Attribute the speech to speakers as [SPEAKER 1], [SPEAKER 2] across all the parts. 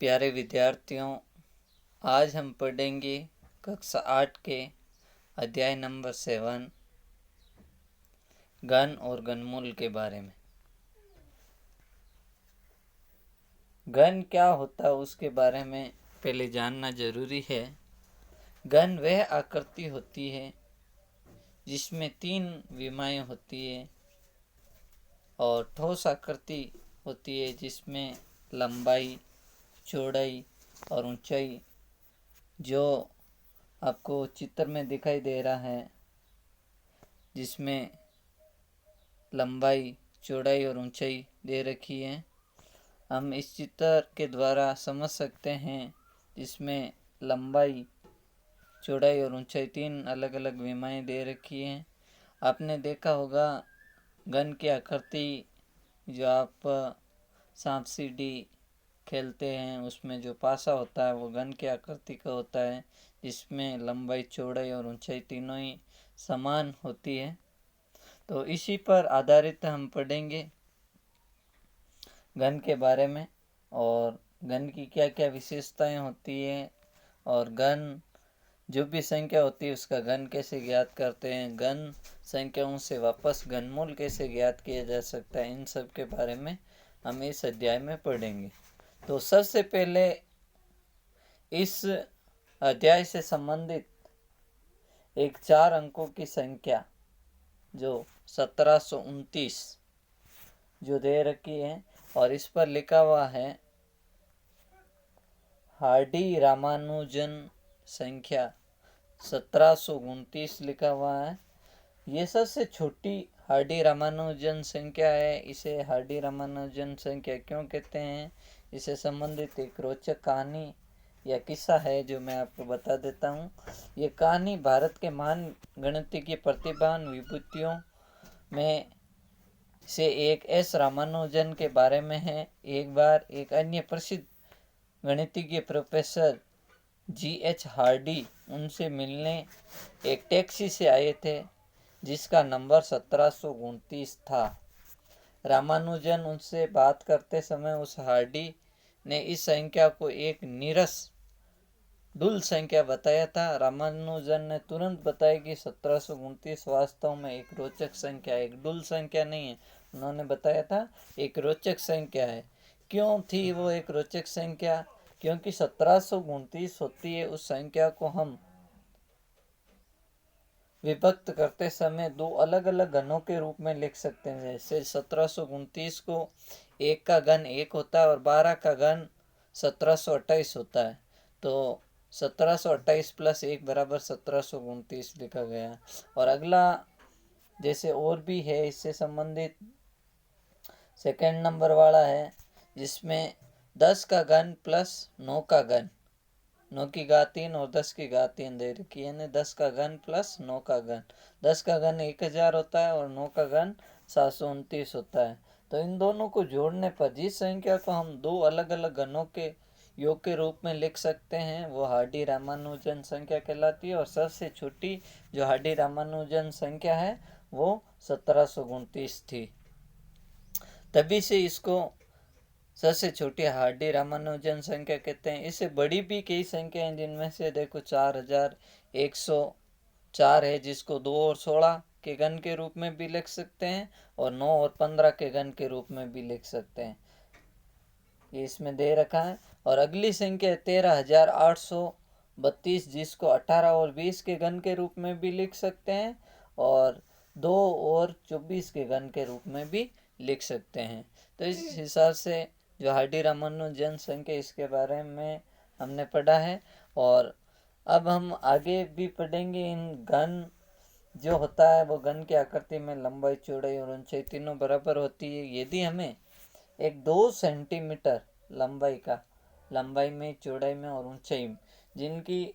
[SPEAKER 1] प्यारे विद्यार्थियों, आज हम पढ़ेंगे कक्षा 8 के अध्याय नंबर 7 घन और घनमूल के बारे में। घन क्या होता है उसके बारे में पहले जानना जरूरी है। घन वह आकृति होती है जिसमें 3 विमाएं होती है और ठोस आकृति होती है जिसमें लंबाई, चौड़ाई और ऊंचाई जो आपको चित्र में दिखाई दे रहा है, जिसमें लंबाई, चौड़ाई और ऊंचाई दे रखी है। हम इस चित्र के द्वारा समझ सकते हैं जिसमें लंबाई, चौड़ाई और ऊंचाई 3 अलग अलग विमाएं दे रखी हैं। आपने देखा होगा घन की आकृति जो आप सांप सीढ़ी खेलते हैं उसमें जो पासा होता है वो घन की आकृति का होता है, जिसमें लंबाई, चौड़ाई और ऊंचाई तीनों ही समान होती है। तो इसी पर आधारित हम पढ़ेंगे घन के बारे में और घन की क्या क्या विशेषताएं होती हैं और घन जो भी संख्या होती है उसका घन कैसे ज्ञात करते हैं, घन संख्याओं से वापस घनमूल कैसे ज्ञात किया जा सकता है, इन सब के बारे में हम इस अध्याय में पढ़ेंगे। तो सबसे पहले इस अध्याय से संबंधित एक 4 अंकों की संख्या जो 1729 जो दे रखी है और इस पर लिखा हुआ है हार्डी रामानुजन संख्या 1729 लिखा हुआ है। ये सबसे छोटी हार्डी रामानुजन संख्या है। इसे हार्डी रामानुजन संख्या क्यों कहते हैं, इसे संबंधित एक रोचक कहानी या किस्सा है जो मैं आपको बता देता हूँ। ये कहानी भारत के महान गणितज्ञ प्रतिभावान विभूतियों में से एक एस रामानुजन के बारे में है। एक बार एक अन्य प्रसिद्ध गणितज्ञ प्रोफेसर G.H. हार्डी उनसे मिलने एक टैक्सी से आए थे जिसका नंबर 1729 था। रामानुजन उनसे बात करते समय उस हार्डी ने इस संख्या को एक नीरस डुल संख्या बताया था। रामानुजन ने तुरंत बताया कि 1729 वास्तव में एक रोचक संख्या है, एक डुल संख्या नहीं है। उन्होंने बताया था एक रोचक संख्या है। क्यों थी वो एक रोचक संख्या? क्योंकि 1729 होती है उस संख्या को हम विभक्त करते समय 2 अलग अलग घनों के रूप में लिख सकते हैं। जैसे 1729 को 1 का घन 1 होता है और 12 का घन 1728 होता है। तो 1728 प्लस 1 बराबर 1729 लिखा गया। और अगला जैसे और भी है इससे संबंधित सेकंड नंबर वाला है जिसमें 10 का घन प्लस 9 का घन, 9 की घात 3 और 10 की घात 3 दे रखी है। 10 का घन प्लस 9 का घन, 10 का घन 1000 होता है और 9 का घन 729 होता है। तो इन दोनों को जोड़ने पर जिस संख्या को हम 2 अलग अलग घनों के योग के रूप में लिख सकते हैं वो हार्डी रामानुजन संख्या कहलाती है। और सबसे छोटी जो हार्डी रामानुजन संख्या है वो 1729 थी। तभी से इसको सबसे छोटी हार्डी रामानुजन संख्या कहते हैं। इससे बड़ी भी कई संख्या हैं जिनमें से देखो 4104 है जिसको 2 और 16 के घन के रूप में भी लिख सकते हैं और 9 और 15 के घन के रूप में भी लिख सकते हैं, ये इसमें दे रखा है। और अगली संख्या 13,832 जिसको 18 और 20 के घन के रूप में भी लिख सकते हैं और 2 और 24 के घन के रूप में भी लिख सकते हैं। तो इस हिसाब से जो हार्डी रामानुजन संख्या इसके बारे में हमने पढ़ा है। और अब हम आगे भी पढ़ेंगे इन घन जो होता है वो घन की आकृति में लंबाई, चौड़ाई और ऊंचाई तीनों बराबर होती है। यदि हमें एक 2 सेंटीमीटर लंबाई में, चौड़ाई में और ऊंचाई में जिनकी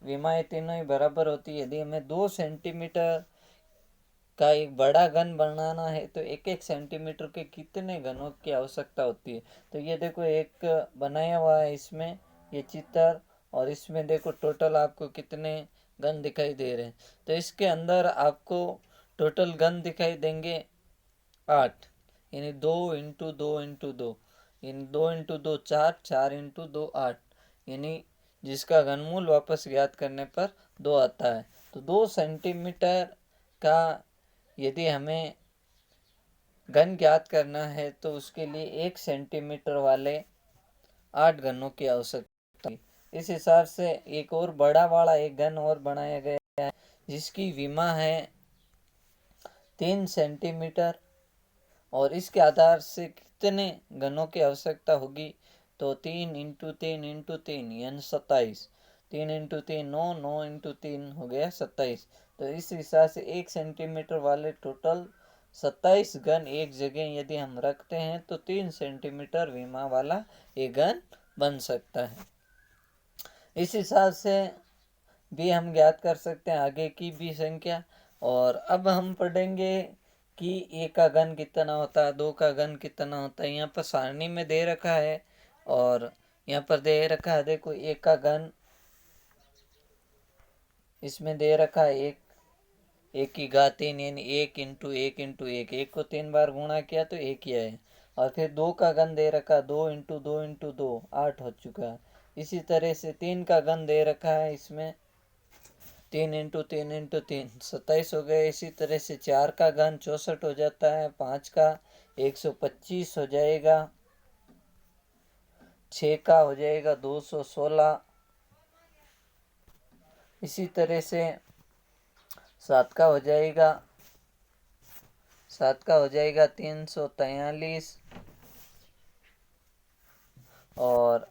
[SPEAKER 1] विमाएं तीनों ही बराबर होती है, यदि हमें 2 सेंटीमीटर का एक बड़ा घन बनाना है तो 1-1 सेंटीमीटर के कितने घनों की आवश्यकता होती है। तो ये देखो एक बनाया हुआ है इसमें ये चित्र और इसमें देखो टोटल आपको कितने घन दिखाई दे रहे हैं। तो इसके अंदर आपको टोटल घन दिखाई देंगे 8, यानी 2 × 2 × 2, इन 2 × 2 4, 4 × 2 8, यानी जिसका घनमूल वापस ज्ञात करने पर 2 आता है। तो 2 सेंटीमीटर का यदि हमें घन ज्ञात करना है तो उसके लिए 1 सेंटीमीटर वाले 8 घनों की आवश्यकता है। इस हिसाब से एक और बड़ा वाला एक घन और बनाया गया है जिसकी विमा है 3 सेंटीमीटर, और इसके आधार से कितने घनों की आवश्यकता होगी तो 3 × 3 × 3 यानी 27, 3 × 3 9, 9 × 3 हो गया 27। तो इस हिसाब से 1 सेंटीमीटर वाले टोटल 27 घन एक जगह यदि हम रखते हैं तो 3 सेंटीमीटर विमा वाला एक घन बन सकता है। इस हिसाब से भी हम ज्ञात कर सकते हैं आगे की भी संख्या। और अब हम पढ़ेंगे कि 1 का घन कितना होता है, 2 का घन कितना होता है। यहाँ पर सारणी में दे रखा है और यहाँ पर दे रखा है, देखो 1 का घन इसमें दे रखा है 1 की घात 3 यानी 1 × 1 × 1, 1 को 3 बार गुणा किया तो 1 ही आया। और फिर 2 का घन दे रखा 2 × 2 × 2 8 हो चुका है। इसी तरह से 3 का घन दे रखा है इसमें 3 × 3 × 3 27 हो गए। इसी तरह से 4 का घन 64 हो जाता है, 5 का 125 हो जाएगा, 6 का हो जाएगा 216, इसी तरह से 7 का हो जाएगा 343, और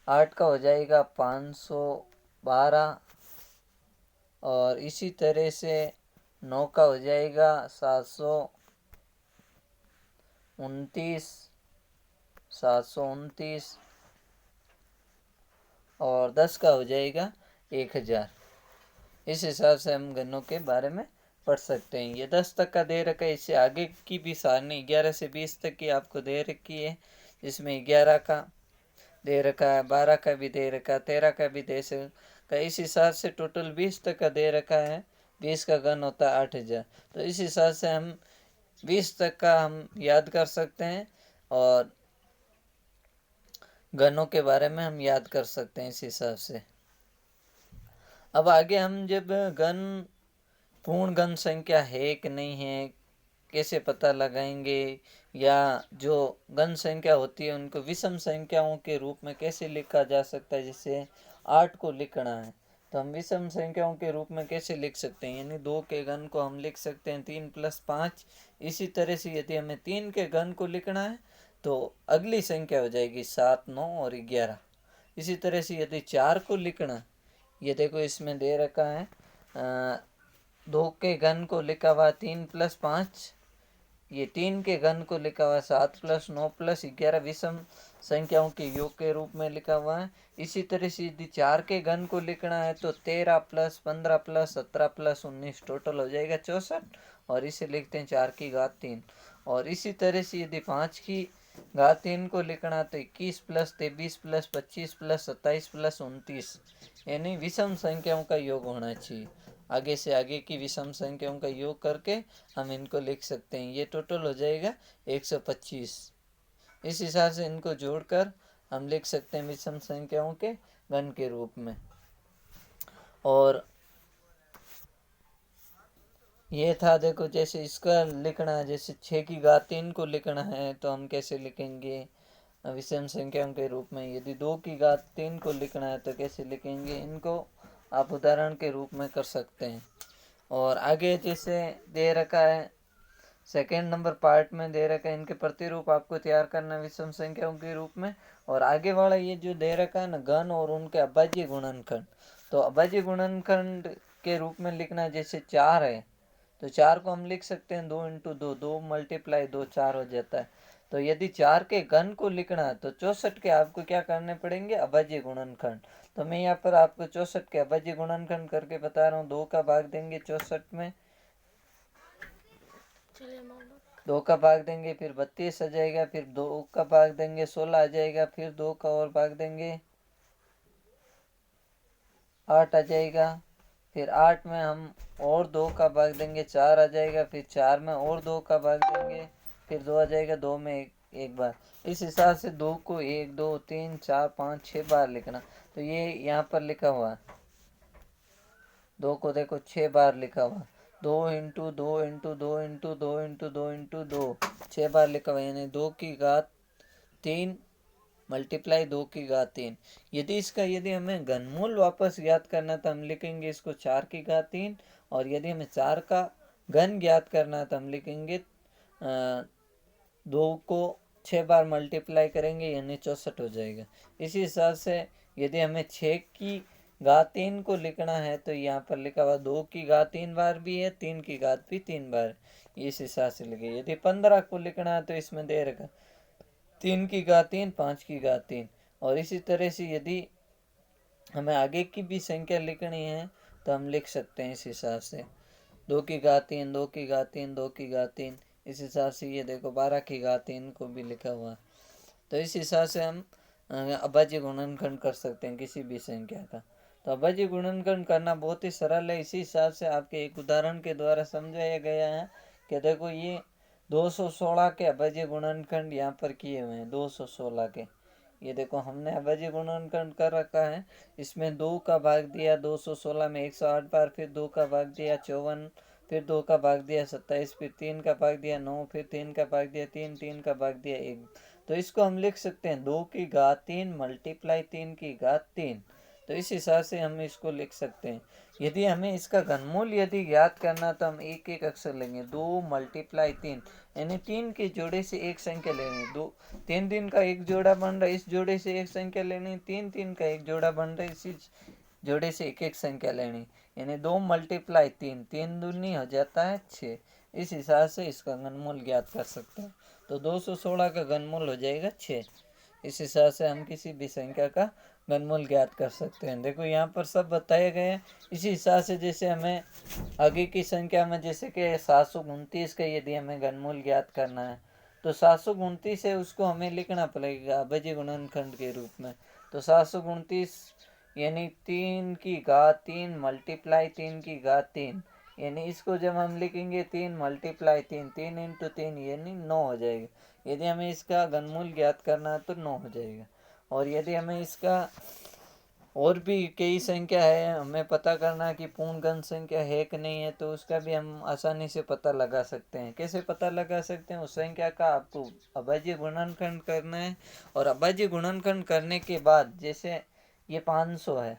[SPEAKER 1] 8 का हो जाएगा 512, और इसी तरह से 9 का हो जाएगा 729, और 10 का हो जाएगा 1000। इस हिसाब से हम घनों के बारे में पढ़ सकते हैं। ये 10 तक का दे रखा है, इससे आगे की भी सारणी 11 से 20 तक की आपको दे रखी है, जिसमें 11 का दे रखा है, 12 का भी दे रखा है, 13 का भी दे सका। इस हिसाब से टोटल 20 तक का दे रखा है। 20 का घन होता है 8000। तो इस हिसाब से हम 20 तक का हम याद कर सकते हैं और घनों के बारे में हम याद कर सकते हैं इस हिसाब से। अब आगे हम जब घन पूर्ण घन संख्या है कि नहीं है कैसे पता लगाएंगे, या जो घन संख्या होती है उनको विषम संख्याओं के रूप में कैसे लिखा जा सकता है। जैसे 8 को लिखना है तो हम विषम संख्याओं के रूप में कैसे लिख सकते हैं, यानी 2 के घन को हम लिख सकते हैं 3 + 5। इसी तरह से यदि हमें 3 के घन को लिखना है तो अगली संख्या हो जाएगी 7, 9 और 11। इसी तरह से यदि 4 को लिखना, ये देखो इसमें दे रखा है 2 के घन को लिखा हुआ 3 + 5, ये 3 के घन को लिखा हुआ 7 + 9 + 11 विषम संख्याओं के योग के रूप में लिखा हुआ है। इसी तरह से यदि 4 के घन को लिखना है तो 13 + 15 + 17 + 19 टोटल हो जाएगा 64, और इसे लिखते हैं 4 की घात 3। और इसी तरह से यदि 5 की घात 3 को लिखना तो 21 + 23 + 25 + 27 + 29, यानी विषम संख्याओं का योग होना चाहिए। आगे से आगे की विषम संख्याओं का योग करके हम इनको लिख सकते हैं। ये टोटल हो जाएगा 125। इस हिसाब से इनको जोड़कर हम लिख सकते हैं विषम संख्याओं के घन के रूप में। और ये था, देखो जैसे इसका लिखना है, जैसे 6 की घात 3 को लिखना है तो हम कैसे लिखेंगे विषम संख्याओं के रूप में। यदि 2 की घात 3 को लिखना है तो कैसे लिखेंगे, इनको आप उदाहरण के रूप में कर सकते हैं। और आगे जैसे दे रखा है सेकेंड नंबर पार्ट में दे रखा है इनके प्रतिरूप आपको तैयार करना विषम संख्याओं के रूप में। और आगे वाला ये जो दे रखा है ना घन और उनके अभाज्य गुणनखंड, तो अभाज्य गुणनखंड के रूप में लिखना है। जैसे 4 है तो 4 को हम लिख सकते हैं 2 × 2, 2 × 2 4 हो जाता है। तो यदि 4 के घन को लिखना है तो 64 के आपको क्या करने पड़ेंगे, अभाज्य गुणनखंड। तो मैं यहाँ पर आपको 64 के अभाज्य गुणनखंड करके बता रहा हूँ। 2 का भाग देंगे 64 में, 2 का भाग देंगे फिर 32 आ जाएगा, फिर 2 का भाग देंगे 16 आ जाएगा, फिर 2 का और भाग देंगे 8 आ जाएगा, फिर 8 में हम और 2 का भाग देंगे 4 आ जाएगा, फिर 4 में और 2 का भाग देंगे फिर 2 आ जाएगा, 2 में एक बार। इस हिसाब से 2 को 1 2 3 4 5 6 बार लिखना। तो ये यहाँ पर लिखा हुआ 2 को देखो 6 बार लिखा हुआ, 2 into 2 into 2 into 2 into 2 into 2, 6 बार लिखा हुआ, यानी 2 की घात 3 मल्टीप्लाई 2 की घात 3। यदि हमें घनमूल वापस ज्ञात करना तो हम लिखेंगे इसको 4 की घात 3, और यदि हमें 4 का घन ज्ञात करना तो हम लिखेंगे 2 को 6 बार मल्टीप्लाई करेंगे, यानी 64 हो जाएगा। इसी हिसाब से यदि हमें 6 की घात 3 को लिखना है तो यहाँ पर लिखा हुआ 2 की घात 3 बार भी है, 3 की घात भी 3 बार, इस हिसाब से लिखे। यदि 15 को लिखना है तो इसमें दे रखा 3 की घात 3 5 की घात 3। और इसी तरह से यदि हमें आगे की भी संख्या लिखनी है तो हम लिख सकते हैं इस हिसाब से, 2 की घात 3 2 की घात 3 2 की घात 3। इस हिसाब से ये देखो 12 की घात 3 को भी लिखा हुआ। तो इस हिसाब से हम अभाज्य गुणनखंड कर सकते हैं किसी भी संख्या का। तो अभाज्य गुणनखंड करना बहुत ही सरल है। इसी हिसाब से आपके एक उदाहरण के द्वारा समझाया गया है कि देखो ये 216 के अभाज्य गुणनखंड यहाँ पर किए हुए हैं, 216 के। ये देखो हमने अभाज्य गुणनखंड कर रखा है। इसमें 2 का भाग दिया 216 में 108 बार, फिर 2 का भाग दिया 54, फिर 2 का भाग दिया 27, फिर 3 का भाग दिया 9, फिर 3 का भाग दिया 3, 3 का भाग दिया 1। तो इसको हम लिख सकते हैं 2 की घात 3 मल्टीप्लाई 3 की घात 3। तो इस हिसाब से हम इसको लिख सकते हैं। यदि हमें इसका घनमूल यदि ज्ञात करना तो हम एक एक अक्षर लेंगे, 2 मल्टीप्लाई 3, यानी 3 के जोड़े से एक संख्या लेनी, 2 3 3 का एक जोड़ा बन रहा है, इस जोड़े से एक संख्या लेनी, 3 3 का एक जोड़ा बन रहा है, इसी जोड़े से एक एक संख्या लेनी, यानी 2 मल्टीप्लाई 3, 3 दूनी हो जाता है 6। इस हिसाब से इसका घनमूल ज्ञात कर सकते हैं। तो 216 का घनमूल हो जाएगा 6। इस हिसाब से हम किसी भी संख्या का घनमूल ज्ञात कर सकते हैं। देखो यहाँ पर सब बताए गए हैं। इसी हिसाब से जैसे हमें आगे की संख्या में, जैसे कि 729 का यदि हमें घनमूल ज्ञात करना है तो 729 है, उसको हमें लिखना पड़ेगा अभाज्य गुणनखंड के रूप में। तो 729 यानी 3 की घात 3 मल्टीप्लाई 3 की घात 3, यानी इसको जब हम लिखेंगे 3 मल्टीप्लाई 3, 3 इंटू 3 यानी 9 हो जाएगा। यदि हमें इसका घनमूल ज्ञात करना है तो 9 हो जाएगा। और यदि हमें इसका और भी कई संख्या है, हमें पता करना है कि पूर्ण घन संख्या है कि नहीं है, तो उसका भी हम आसानी से पता लगा सकते हैं। कैसे पता लगा सकते हैं? उस संख्या का आपको अभाज्य गुणनखंड करना है, और अभाज्य गुणनखंड करने के बाद जैसे ये 500 है,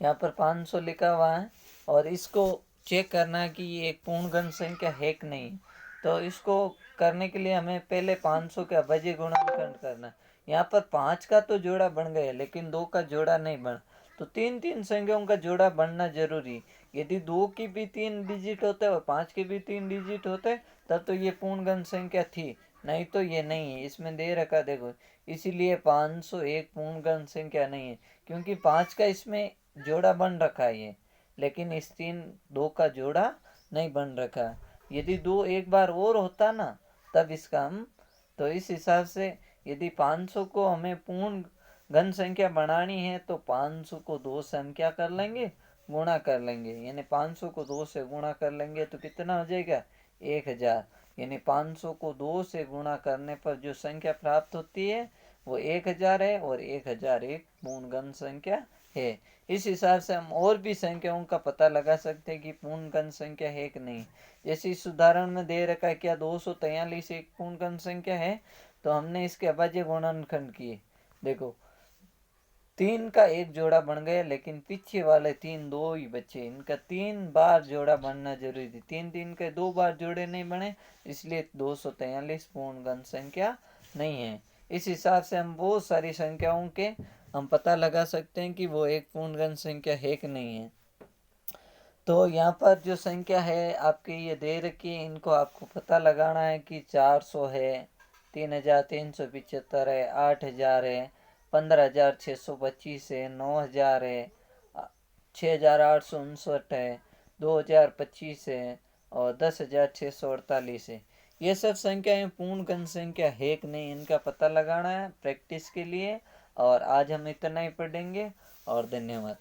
[SPEAKER 1] यहाँ पर 500 लिखा हुआ है, और इसको चेक करना है कि ये एक पूर्ण घन संख्या है कि नहीं। तो इसको करने के लिए हमें पहले 500 के अभाज्य गुणनखंड करना है। यहाँ पर 5 का तो जोड़ा बन गया लेकिन 2 का जोड़ा नहीं बना, तो 3 संख्याओं का जोड़ा बनना जरूरी। यदि 2 की भी 3 डिजिट होते और 5 के भी 3 डिजिट होते तब तो ये पूर्ण घन संख्या थी, नहीं तो ये नहीं है। इसमें दे रखा देखो, इसीलिए 500 एक पूर्ण घन संख्या नहीं है, क्योंकि 5 का इसमें जोड़ा बन रखा है ये, लेकिन इस 2 का जोड़ा नहीं बन रखा। यदि 2 एक बार और होता ना तब इसका हम, तो इस हिसाब से यदि 500 को हमें पूर्ण घन संख्या बनानी है तो 500 को 2 से हम क्या कर लेंगे, गुणा कर लेंगे, यानी 500 को 2 से गुणा कर लेंगे तो कितना हो जाएगा 1000। यानी 500 को 2 से गुणा करने पर जो संख्या प्राप्त होती है वो 1000 है, और 1000 एक पूर्ण घन संख्या है। इस हिसाब से हम और भी संख्याओं का पता लगा सकते हैं कि पूर्ण घन संख्या है कि नहीं। जैसे इस उदाहरण में दे रखा है क्या 243 एक पूर्ण घन संख्या है, तो हमने इसके अभाज्य गुणनखंड किए। देखो 3 का एक जोड़ा बन गया, लेकिन पीछे वाले 3 दो ही बचे, इनका 3 बार जोड़ा बनना जरूरी थी, 3 3 के 2 बार जोड़े नहीं बने, इसलिए 243 पूर्ण घन संख्या नहीं है। इस हिसाब से हम बहुत सारी संख्याओं के हम पता लगा सकते हैं कि वो एक पूर्ण घन संख्या है कि नहीं है। तो यहाँ पर जो संख्या है आपके ये दे रखी है, इनको आपको पता लगाना है कि 400 है, 3375 है, 8000 है, 15625 है, 9000 है, 6859 है, 2025 है, और 10648 है। ये सब संख्याएं पूर्ण घन संख्या है कि नहीं, इनका पता लगाना है प्रैक्टिस के लिए। और आज हम इतना ही पढ़ेंगे, और धन्यवाद।